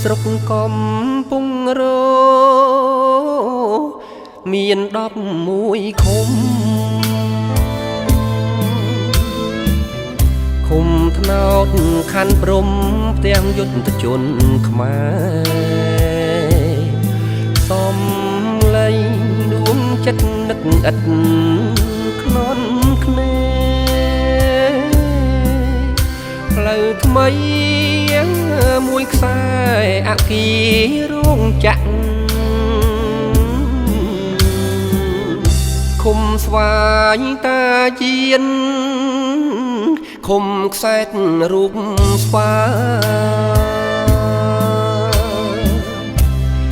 ស្រុកកំពុងរមាន11ឃុំឃុំថ្នោតខណ្ឌព្រំទាំងយុទ្ធជនខ្មែរសំឡេងដួងចិត្តនឹកឥតខ្នន់គ្នាផ្លូវថ្មីមួយខ្សែអគិរោងចក្រឃុំស្វាយតាជានឃុំខ្សែតរូបស្វា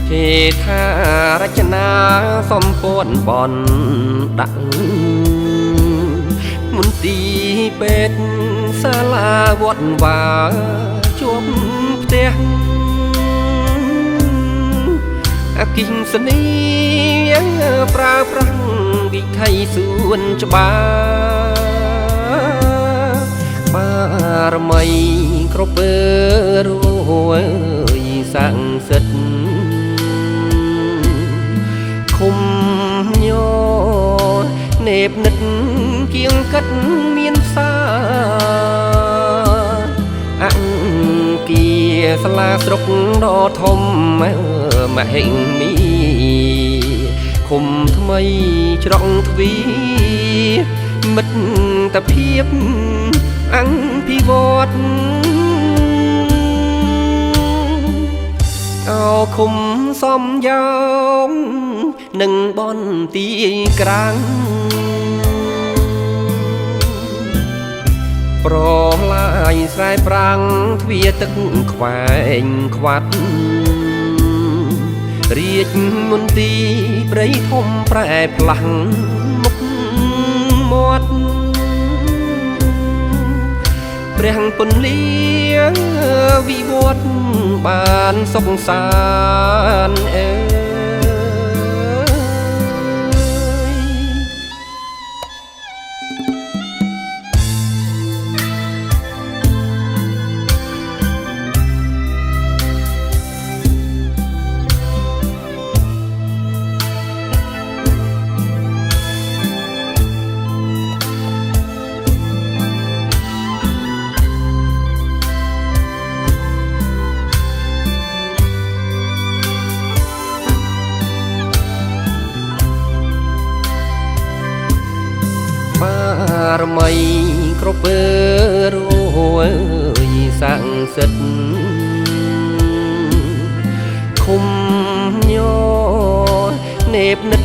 ហេថារចនាសម្ព័ន្ធបនដាក់មន្ទីរពេទ្យសាលាវត្តវាជួបផ្ទះអគិសនីប្រើប្រាស់វិថីសួនច្បារបារមីគ្រប់ពើរួយស័ក្តិសិទ្ធិឃុំញនេបនិតគៀងកិតមានផ្សារអង្គាសាលាស្រុកដ៏ធំមហិមីឃុំថ្មីច្រកទ្វារមិត្តភាពអង្គភិវឌ្ឍអោឃុំសំយោងនឹងបនទីក្រាំងប្រឡាយស្រែប្រាំងទ្វារទឹកខ្វែងខ្វាត់រាជមន្ទីរព្រៃធំប្រែផ្លាស់មុខមាត់ព្រះពន្លាវិវត្តបានសុខសាន្តបារមីគ្រប់ពើរួយស័ក្តិសិទ្ធិឃុំញនេបនិត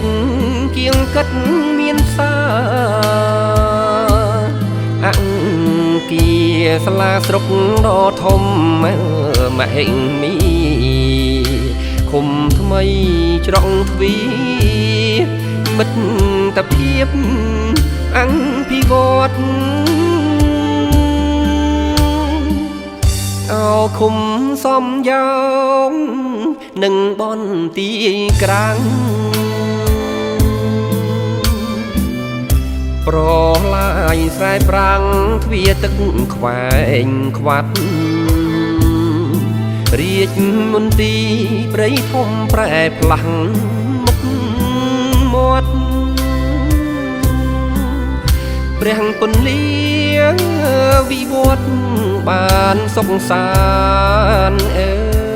គៀងកិតមានផ្សារអង្គាសាលាស្រុកដ៏ធំមហិមីឃុំថ្មីច្រកទ្វារមិត្តភាពអង្គភិវឌ្ឍអោឃុំសំយោងនឹងបនទីក្រាំងប្រឡាយស្រែប្រាំងទ្វារទឹកខ្វែងខ្វាត់រាជមន្ទីរព្រៃធំប្រែផ្លាស់មុខមាត់ព្រះពន្លាវិវត្តបានសុខសាន្ត